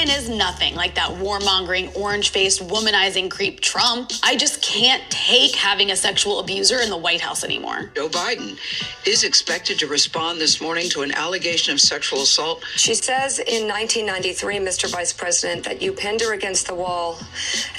Biden is nothing like that warmongering, orange-faced, womanizing creep Trump. I just can't take having a sexual abuser in the White House anymore. Joe Biden is expected to respond this morning to an allegation of sexual assault. She says in 1993, Mr. Vice President, that you pinned her against the wall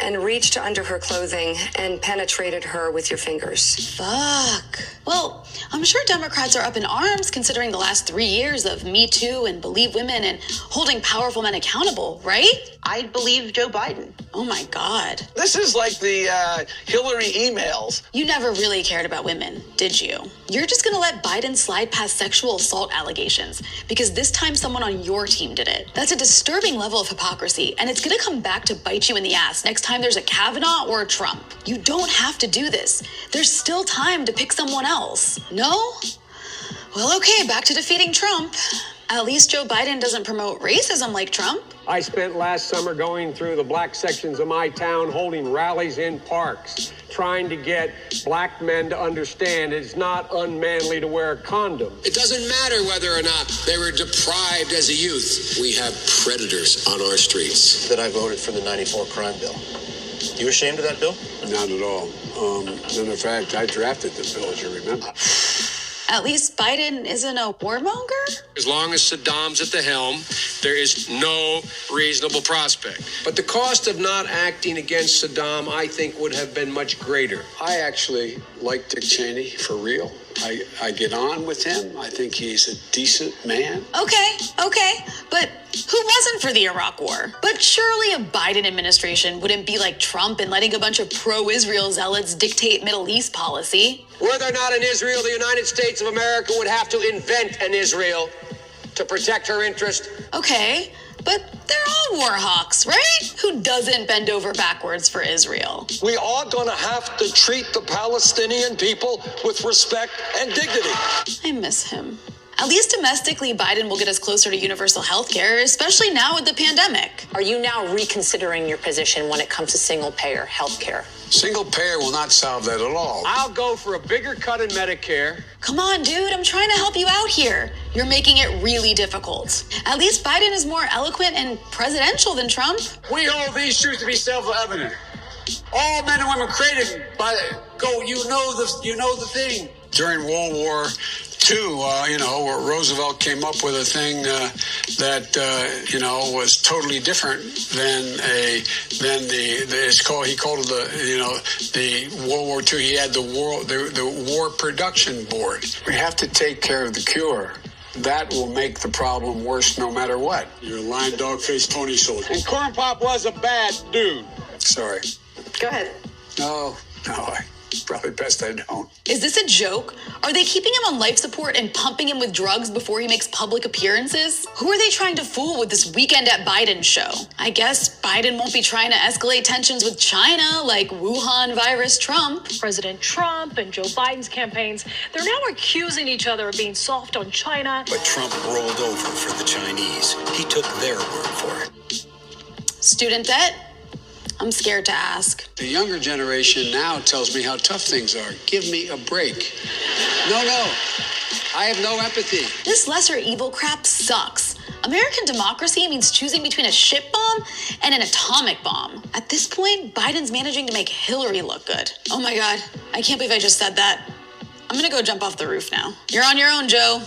and reached under her clothing and penetrated her with your fingers. Fuck. Well, I'm sure Democrats are up in arms considering the last 3 years of Me Too and Believe Women and holding powerful men accountable, right? I believe Joe Biden. Oh my God. This is like the Hillary emails. You never really cared about women, did you? You're just gonna let Biden slide past sexual assault allegations because this time someone on your team did it. That's a disturbing level of hypocrisy, and it's gonna come back to bite you in the ass next time there's a Kavanaugh or a Trump. You don't have to do this. There's still time to pick someone else. No? Well, okay, back to defeating Trump. At least Joe Biden doesn't promote racism like Trump. I spent last summer going through the black sections of my town, holding rallies in parks, trying to get black men to understand it's not unmanly to wear a condom. It doesn't matter whether or not they were deprived as a youth. We have predators on our streets. That I voted for the 94 crime bill. You ashamed of that bill? Not at all. In fact, I drafted the bill, as you remember. At least Biden isn't a warmonger? As long as Saddam's at the helm, there is no reasonable prospect. But the cost of not acting against Saddam, I think, would have been much greater. I actually like Dick Cheney for real. I get on with him. I think he's a decent man. Okay, but who wasn't for the Iraq War? But surely a Biden administration wouldn't be like Trump and letting a bunch of pro-Israel zealots dictate Middle East policy. Were there not an Israel, the United States of America would have to invent an Israel to protect her interest. Okay, but they're all war hawks, right? Who doesn't bend over backwards for Israel? We are going to have to treat the Palestinian people with respect and dignity. I miss him. At least domestically, Biden will get us closer to universal health care, especially now with the pandemic. Are you now reconsidering your position when it comes to single-payer health care? Single payer will not solve that at all. I'll go for a bigger cut in Medicare. Come on, dude, I'm trying to help you out here. You're making it really difficult. At least Biden is more eloquent and presidential than Trump. We hold these truths to be self-evident. All men and women created by you know the thing. During World War II, where Roosevelt came up with a thing that was totally different than he called it the World War II. He had the War Production Board. We have to take care of the cure. That will make the problem worse no matter what. You're a lying dog-faced pony soldier. And Corn Pop was a bad dude. Sorry. Go ahead. No, probably best I don't. Is this a joke? Are they keeping him on life support and pumping him with drugs before he makes public appearances? Who are they trying to fool with this Weekend at Biden show? I guess Biden won't be trying to escalate tensions with China like Wuhan virus Trump. President Trump and Joe Biden's campaigns, they're now accusing each other of being soft on China. But Trump rolled over for the Chinese. He took their word for it. Student debt? I'm scared to ask. The younger generation now tells me how tough things are. Give me a break. No. I have no empathy. This lesser evil crap sucks. American democracy means choosing between a ship bomb and an atomic bomb. At this point, Biden's managing to make Hillary look good. Oh my God, I can't believe I just said that. I'm gonna go jump off the roof now. You're on your own, Joe.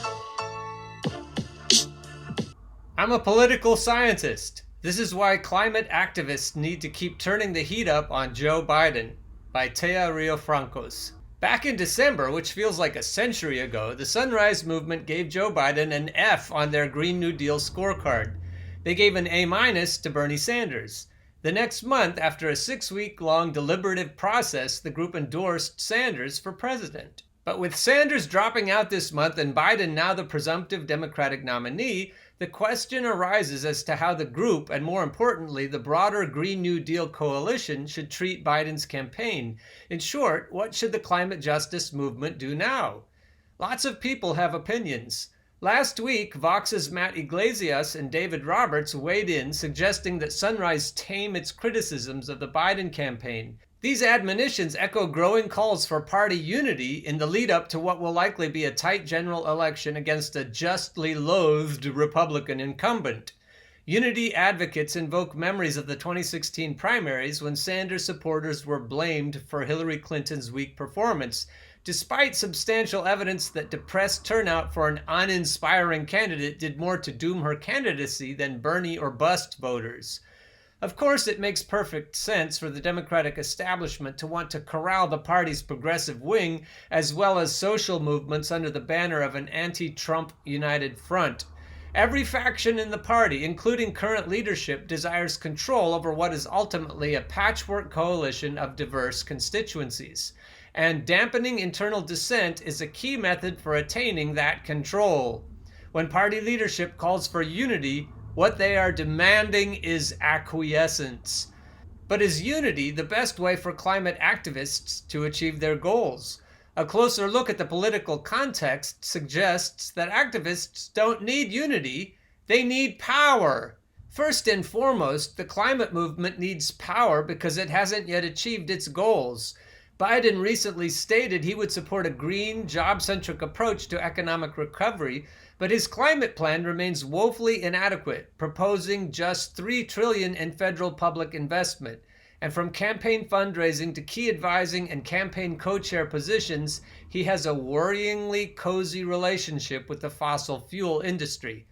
I'm a political scientist. This is why climate activists need to keep turning the heat up on Joe Biden, by Thea Riofrancos. Back in December, which feels like a century ago, the Sunrise Movement gave Joe Biden an F on their Green New Deal scorecard. They gave an A- to Bernie Sanders. The next month, after a 6-week-long deliberative process, the group endorsed Sanders for president. But with Sanders dropping out this month and Biden now the presumptive Democratic nominee, the question arises as to how the group, and more importantly, the broader Green New Deal coalition, should treat Biden's campaign. In short, what should the climate justice movement do now? Lots of people have opinions. Last week, Vox's Matt Iglesias and David Roberts weighed in, suggesting that Sunrise tame its criticisms of the Biden campaign. These admonitions echo growing calls for party unity in the lead-up to what will likely be a tight general election against a justly loathed Republican incumbent. Unity advocates invoke memories of the 2016 primaries when Sanders supporters were blamed for Hillary Clinton's weak performance, despite substantial evidence that depressed turnout for an uninspiring candidate did more to doom her candidacy than Bernie or bust voters. Of course, it makes perfect sense for the Democratic establishment to want to corral the party's progressive wing, as well as social movements under the banner of an anti-Trump united front. Every faction in the party, including current leadership, desires control over what is ultimately a patchwork coalition of diverse constituencies. And dampening internal dissent is a key method for attaining that control. When party leadership calls for unity, what they are demanding is acquiescence. But is unity the best way for climate activists to achieve their goals? A closer look at the political context suggests that activists don't need unity, they need power. First and foremost, the climate movement needs power because it hasn't yet achieved its goals. Biden recently stated he would support a green, job-centric approach to economic recovery, but his climate plan remains woefully inadequate, proposing just $3 trillion in federal public investment. And from campaign fundraising to key advising and campaign co-chair positions, he has a worryingly cozy relationship with the fossil fuel industry.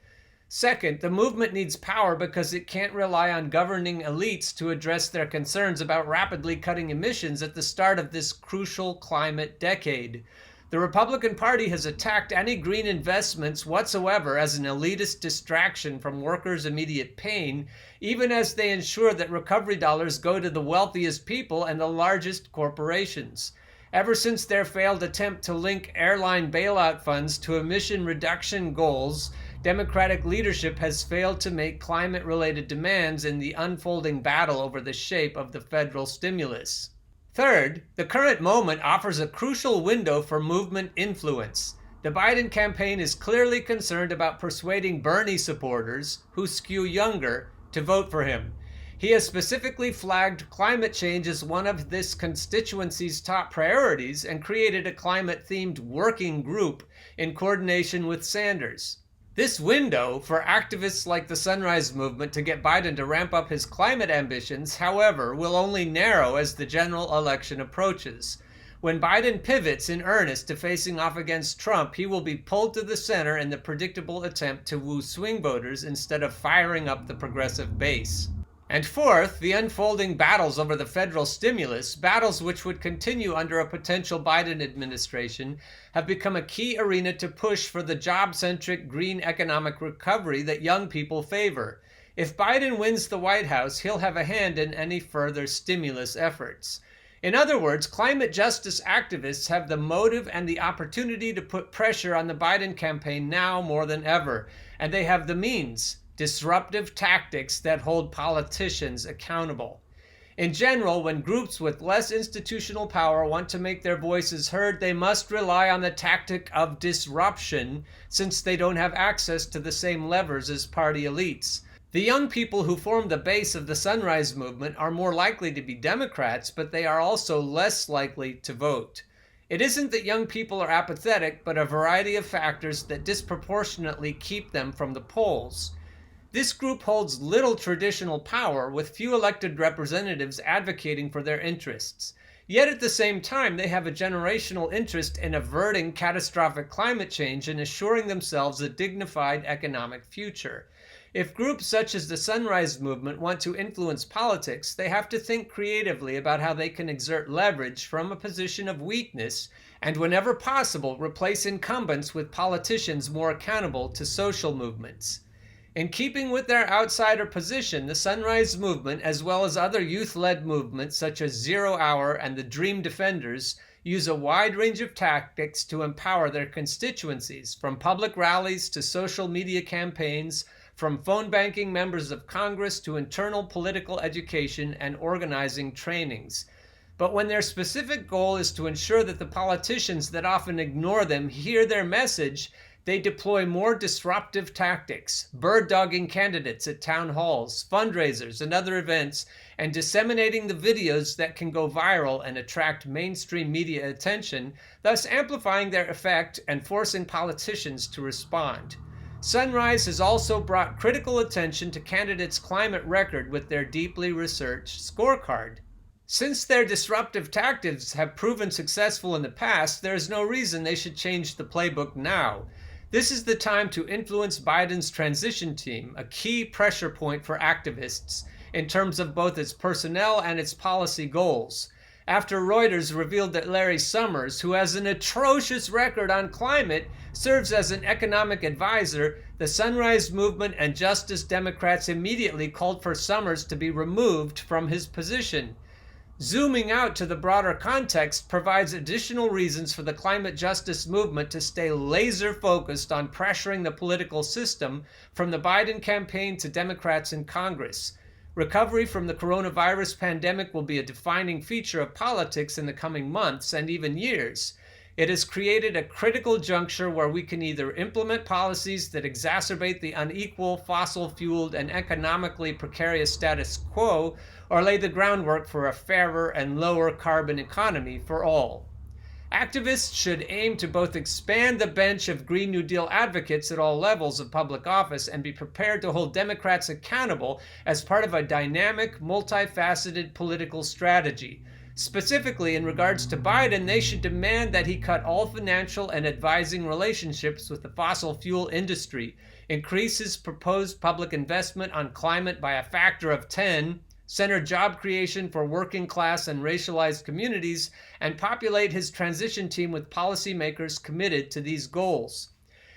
Second, the movement needs power because it can't rely on governing elites to address their concerns about rapidly cutting emissions at the start of this crucial climate decade. The Republican Party has attacked any green investments whatsoever as an elitist distraction from workers' immediate pain, even as they ensure that recovery dollars go to the wealthiest people and the largest corporations. Ever since their failed attempt to link airline bailout funds to emission reduction goals, Democratic leadership has failed to make climate-related demands in the unfolding battle over the shape of the federal stimulus. Third, the current moment offers a crucial window for movement influence. The Biden campaign is clearly concerned about persuading Bernie supporters, who skew younger, to vote for him. He has specifically flagged climate change as one of this constituency's top priorities and created a climate-themed working group in coordination with Sanders. This window for activists like the Sunrise Movement to get Biden to ramp up his climate ambitions, however, will only narrow as the general election approaches. When Biden pivots in earnest to facing off against Trump, he will be pulled to the center in the predictable attempt to woo swing voters instead of firing up the progressive base. And fourth, the unfolding battles over the federal stimulus, battles which would continue under a potential Biden administration, have become a key arena to push for the job-centric green economic recovery that young people favor. If Biden wins the White House, he'll have a hand in any further stimulus efforts. In other words, climate justice activists have the motive and the opportunity to put pressure on the Biden campaign now more than ever, and they have the means. Disruptive tactics that hold politicians accountable. In general, when groups with less institutional power want to make their voices heard, they must rely on the tactic of disruption, since they don't have access to the same levers as party elites. The young people who form the base of the Sunrise Movement are more likely to be Democrats, but they are also less likely to vote. It isn't that young people are apathetic, but a variety of factors that disproportionately keep them from the polls. This group holds little traditional power, with few elected representatives advocating for their interests. Yet at the same time, they have a generational interest in averting catastrophic climate change and assuring themselves a dignified economic future. If groups such as the Sunrise Movement want to influence politics, they have to think creatively about how they can exert leverage from a position of weakness and, whenever possible, replace incumbents with politicians more accountable to social movements. In keeping with their outsider position, the Sunrise Movement, as well as other youth-led movements such as Zero Hour and the Dream Defenders, use a wide range of tactics to empower their constituencies, from public rallies to social media campaigns, from phone banking members of Congress to internal political education and organizing trainings. But when their specific goal is to ensure that the politicians that often ignore them hear their message, they deploy more disruptive tactics, bird-dogging candidates at town halls, fundraisers, and other events, and disseminating the videos that can go viral and attract mainstream media attention, thus amplifying their effect and forcing politicians to respond. Sunrise has also brought critical attention to candidates' climate record with their deeply researched scorecard. Since their disruptive tactics have proven successful in the past, there is no reason they should change the playbook now. This is the time to influence Biden's transition team, a key pressure point for activists in terms of both its personnel and its policy goals. After Reuters revealed that Larry Summers, who has an atrocious record on climate, serves as an economic advisor, the Sunrise Movement and Justice Democrats immediately called for Summers to be removed from his position. Zooming out to the broader context provides additional reasons for the climate justice movement to stay laser focused on pressuring the political system, from the Biden campaign to Democrats in Congress. Recovery from the coronavirus pandemic will be a defining feature of politics in the coming months and even years. It has created a critical juncture where we can either implement policies that exacerbate the unequal, fossil-fueled, and economically precarious status quo, or lay the groundwork for a fairer and lower carbon economy for all. Activists should aim to both expand the bench of Green New Deal advocates at all levels of public office and be prepared to hold Democrats accountable as part of a dynamic, multifaceted political strategy. Specifically, in regards to Biden, they should demand that he cut all financial and advising relationships with the fossil fuel industry, increase his proposed public investment on climate by a factor of 10, center job creation for working class and racialized communities, and populate his transition team with policymakers committed to these goals.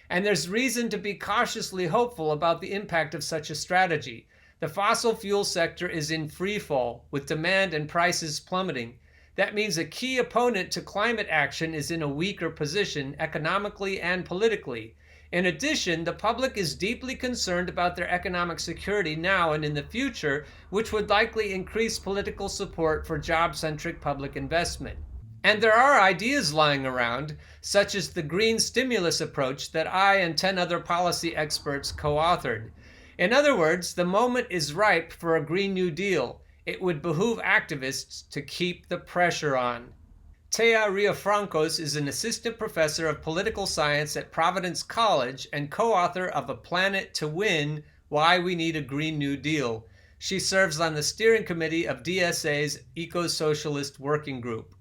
And there's reason to be cautiously hopeful about the impact of such a strategy. The fossil fuel sector is in freefall, with demand and prices plummeting. That means a key opponent to climate action is in a weaker position economically and politically. In addition, the public is deeply concerned about their economic security now and in the future, which would likely increase political support for job-centric public investment. And there are ideas lying around, such as the green stimulus approach that I and 10 other policy experts co-authored. In other words, the moment is ripe for a Green New Deal. It would behoove activists to keep the pressure on. Thea Riofrancos is an assistant professor of political science at Providence College and co-author of A Planet to Win: Why We Need a Green New Deal. She serves on the steering committee of DSA's Eco-Socialist Working Group.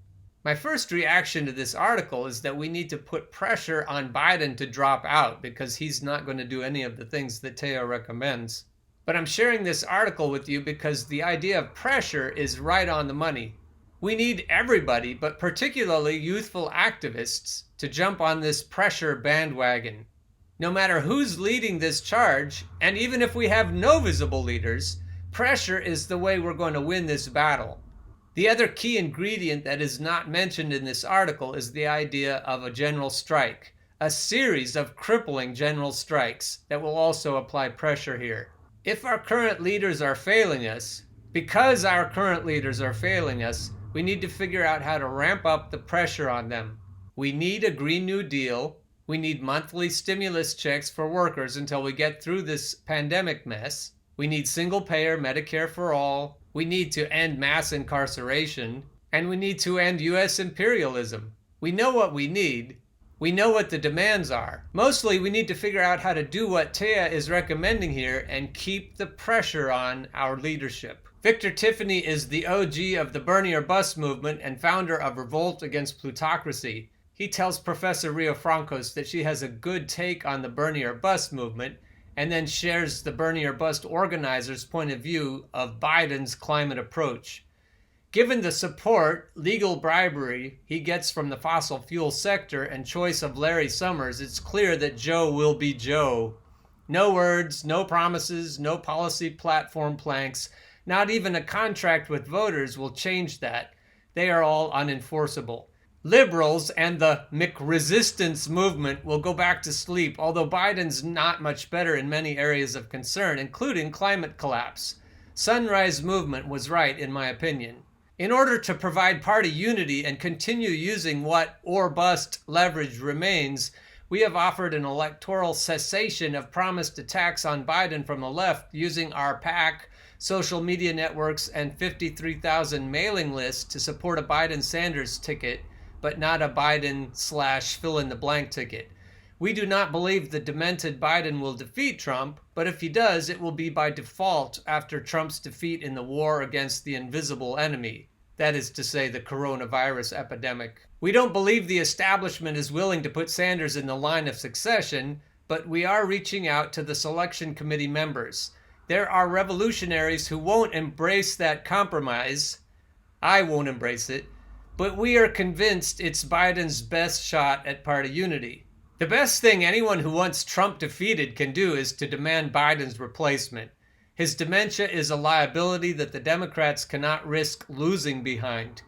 My first reaction to this article is that we need to put pressure on Biden to drop out because he's not going to do any of the things that Thea recommends. But I'm sharing this article with you because the idea of pressure is right on the money. We need everybody, but particularly youthful activists, to jump on this pressure bandwagon. No matter who's leading this charge, and even if we have no visible leaders, pressure is the way we're going to win this battle. The other key ingredient that is not mentioned in this article is the idea of a general strike, a series of crippling general strikes that will also apply pressure here. If our current leaders are failing us, because our current leaders are failing us, we need to figure out how to ramp up the pressure on them. We need a Green New Deal. We need monthly stimulus checks for workers until we get through this pandemic mess. We need single-payer Medicare for all. We need to end mass incarceration. And we need to end U.S. imperialism. We know what we need. We know what the demands are. Mostly, we need to figure out how to do what Thea is recommending here and keep the pressure on our leadership. Victor Tiffany is the OG of the Bernie or Bust movement and founder of Revolt Against Plutocracy. He tells Professor Riofrancos that she has a good take on the Bernie or Bust movement, and then shares the Bernie or Bust organizers' point of view of Biden's climate approach. Given the support, legal bribery he gets from the fossil fuel sector and choice of Larry Summers, it's clear that Joe will be Joe. No words, no promises, no policy platform planks. Not even a contract with voters will change that. They are all unenforceable. Liberals and the McResistance movement will go back to sleep, although Biden's not much better in many areas of concern, including climate collapse. Sunrise Movement was right, in my opinion. In order to provide party unity and continue using what or bust leverage remains, we have offered an electoral cessation of promised attacks on Biden from the left using our PAC, social media networks, and 53,000 mailing lists to support a Biden-Sanders ticket, but not a Biden/fill-in-the-blank ticket. We do not believe the demented Biden will defeat Trump, but if he does, it will be by default after Trump's defeat in the war against the invisible enemy. That is to say, the coronavirus epidemic. We don't believe the establishment is willing to put Sanders in the line of succession, but we are reaching out to the selection committee members. There are revolutionaries who won't embrace that compromise. I won't embrace it, but we are convinced it's Biden's best shot at party unity. The best thing anyone who wants Trump defeated can do is to demand Biden's replacement. His dementia is a liability that the Democrats cannot risk losing behind.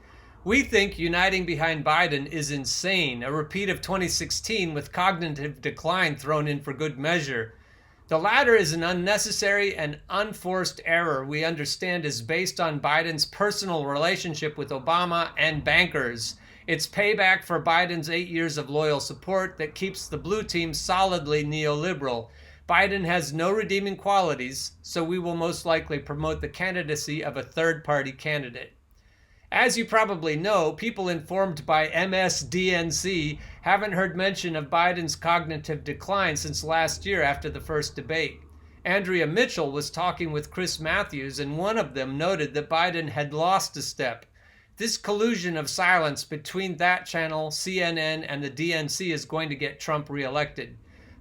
We think uniting behind Biden is insane, a repeat of 2016 with cognitive decline thrown in for good measure. The latter is an unnecessary and unforced error we understand is based on Biden's personal relationship with Obama and bankers. It's payback for Biden's 8 years of loyal support that keeps the blue team solidly neoliberal. Biden has no redeeming qualities, so we will most likely promote the candidacy of a third-party candidate. As you probably know, people informed by MSDNC haven't heard mention of Biden's cognitive decline since last year after the first debate. Andrea Mitchell was talking with Chris Matthews, and one of them noted that Biden had lost a step. This collusion of silence between that channel, CNN, and the DNC is going to get Trump reelected.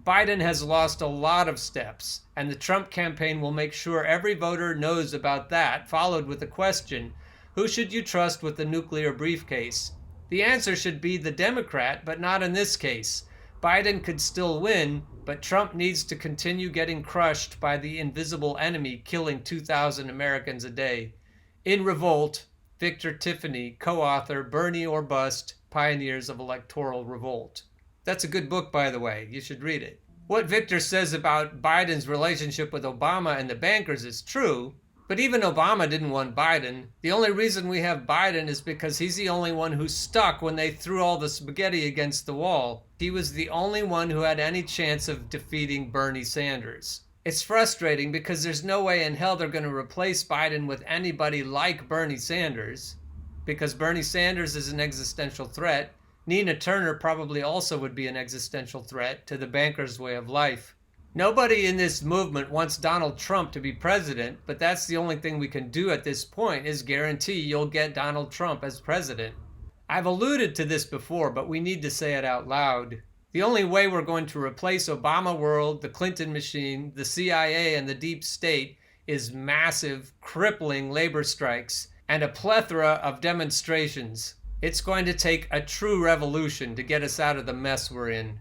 Biden has lost a lot of steps, and the Trump campaign will make sure every voter knows about that, followed with the question, who should you trust with the nuclear briefcase? The answer should be the Democrat, but not in this case. Biden could still win, but Trump needs to continue getting crushed by the invisible enemy killing 2,000 Americans a day. In Revolt, Victor Tiffany, co-author, Bernie or Bust, Pioneers of Electoral Revolt. That's a good book, by the way. You should read it. What Victor says about Biden's relationship with Obama and the bankers is true, but even Obama didn't want Biden. The only reason we have Biden is because he's the only one who stuck when they threw all the spaghetti against the wall. He was the only one who had any chance of defeating Bernie Sanders. It's frustrating because there's no way in hell they're going to replace Biden with anybody like Bernie Sanders, because Bernie Sanders is an existential threat. Nina Turner probably also would be an existential threat to the bankers' way of life. Nobody in this movement wants Donald Trump to be president, but that's the only thing we can do at this point is guarantee you'll get Donald Trump as president. I've alluded to this before, but we need to say it out loud. The only way we're going to replace Obama world, the Clinton machine, the CIA, and the deep state is massive, crippling labor strikes and a plethora of demonstrations. It's going to take a true revolution to get us out of the mess we're in.